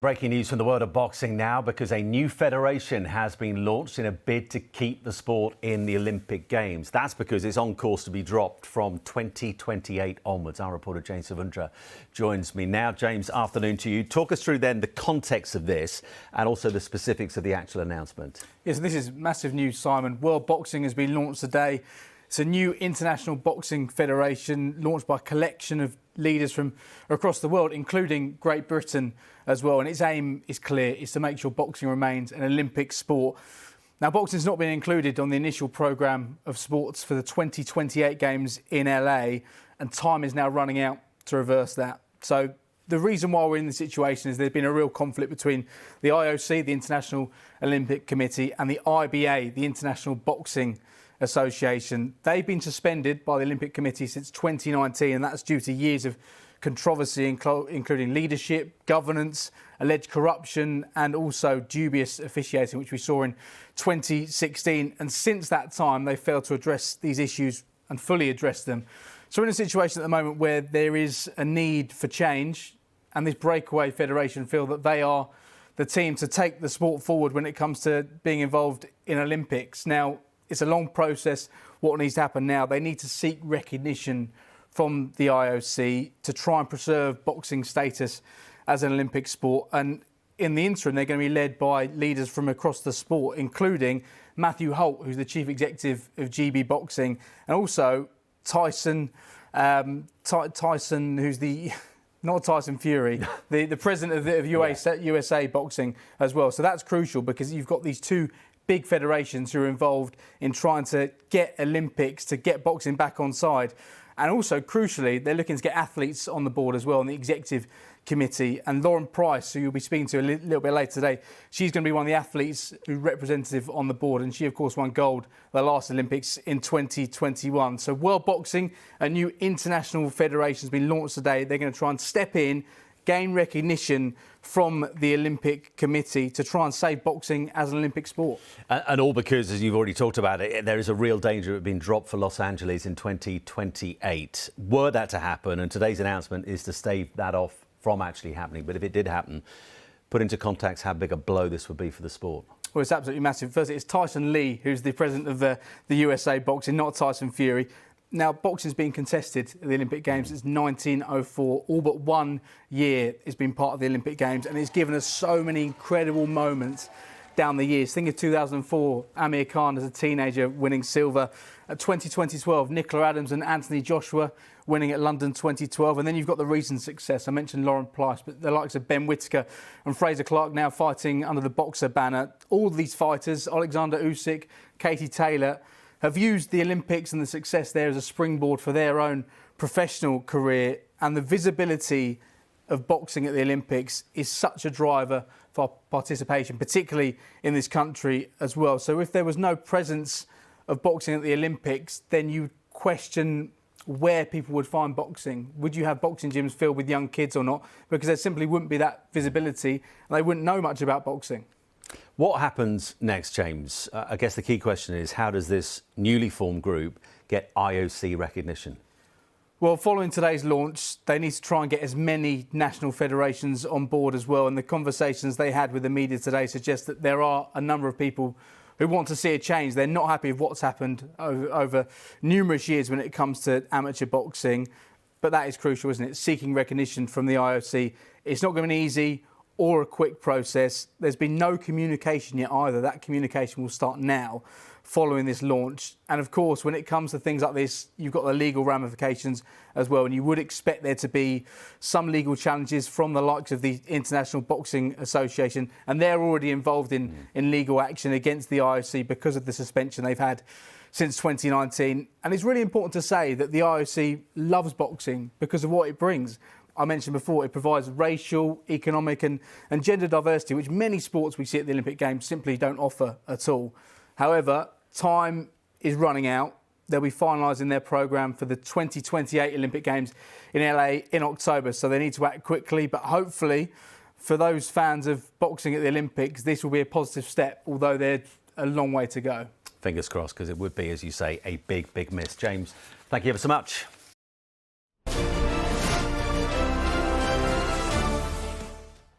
Breaking news from the world of boxing now, because a new federation has been launched in a bid to keep the sport in the Olympic Games. That's because it's on course to be dropped from 2028 onwards. Our reporter James Savundra joins me now. James, afternoon to you. Talk us through then the context of this and also the specifics of the actual announcement. Yes, this is massive news, Simon. World Boxing has been launched today. It's a new international boxing federation launched by a collection of leaders from across the world, including Great Britain as well. And its aim is clear. It's to make sure boxing remains an Olympic sport. Now, boxing's not been included on the initial programme of sports for the 2028 Games in LA, and time is now running out to reverse that. So the reason why we're in this situation is there's been a real conflict between the IOC, the International Olympic Committee, and the IBA, the International Boxing Association. They've been suspended by the Olympic Committee since 2019, and that's due to years of controversy, including leadership, governance, alleged corruption, and also dubious officiating, which we saw in 2016. And since that time, they failed to address these issues and fully address them. So we're in a situation at the moment where there is a need for change, and this breakaway federation feel that they are the team to take the sport forward when it comes to being involved in Olympics. Now, it's a long process. What needs to happen now? They need to seek recognition from the IOC to try and preserve boxing status as an Olympic sport. And in the interim, they're going to be led by leaders from across the sport, including Matthew Holt, who's the chief executive of GB Boxing, and also Tyson, who's the not Tyson Fury, the president of USA Boxing as well. So that's crucial because you've got these two big federations who are involved in trying to get Olympics, to get boxing back on side. And also, crucially, they're looking to get athletes on the board as well on the executive committee. And Lauren Price, who you'll be speaking to a little bit later today, she's going to be one of the athletes who's representative on the board. And she, of course, won gold the last Olympics in 2021. So World Boxing, a new international federation, has been launched today. They're going to try and step in, gain recognition from the Olympic Committee to try and save boxing as an Olympic sport. And all because, as you've already talked about it, there is a real danger of it being dropped for Los Angeles in 2028. Were that to happen, and today's announcement is to stave that off from actually happening, but if it did happen, put into context how big a blow this would be for the sport. Well, it's absolutely massive. Firstly, it's Tyson Lee, who's the president of the USA Boxing, not Tyson Fury. Now, boxing's been contested at the Olympic Games since 1904. All but 1 year it's been part of the Olympic Games, and it's given us so many incredible moments down the years. Think of 2004, Amir Khan as a teenager winning silver. At 2012, Nicola Adams and Anthony Joshua winning at London 2012. And then you've got the recent success. I mentioned Lauren Price, but the likes of Ben Whittaker and Fraser Clark now fighting under the Boxer banner. All of these fighters, Alexander Usyk, Katie Taylor, have used the Olympics and the success there as a springboard for their own professional career. And the visibility of boxing at the Olympics is such a driver for participation, particularly in this country as well. So if there was no presence of boxing at the Olympics, then you question where people would find boxing. Would you have boxing gyms filled with young kids or not? Because there simply wouldn't be that visibility and they wouldn't know much about boxing. What happens next, James? I guess the key question is, how does this newly formed group get IOC recognition? Well, following today's launch, they need to try and get as many national federations on board as well. And the conversations they had with the media today suggest that there are a number of people who want to see a change. They're not happy with what's happened over numerous years when it comes to amateur boxing. But that is crucial, isn't it? Seeking recognition from the IOC. It's not going to be easy or a quick process. There's been no communication yet either. That communication will start now following this launch. And of course, when it comes to things like this, you've got the legal ramifications as well. And you would expect there to be some legal challenges from the likes of the International Boxing Association. And they're already involved in legal action against the IOC because of the suspension they've had since 2019. And it's really important to say that the IOC loves boxing because of what it brings. I mentioned before, it provides racial, economic and gender diversity, which many sports we see at the Olympic Games simply don't offer at all. However, time is running out. They'll be finalising their programme for the 2028 Olympic Games in LA in October, so they need to act quickly. But hopefully, for those fans of boxing at the Olympics, this will be a positive step, although there's a long way to go. Fingers crossed, because it would be, as you say, a big, big miss. James, thank you ever so much.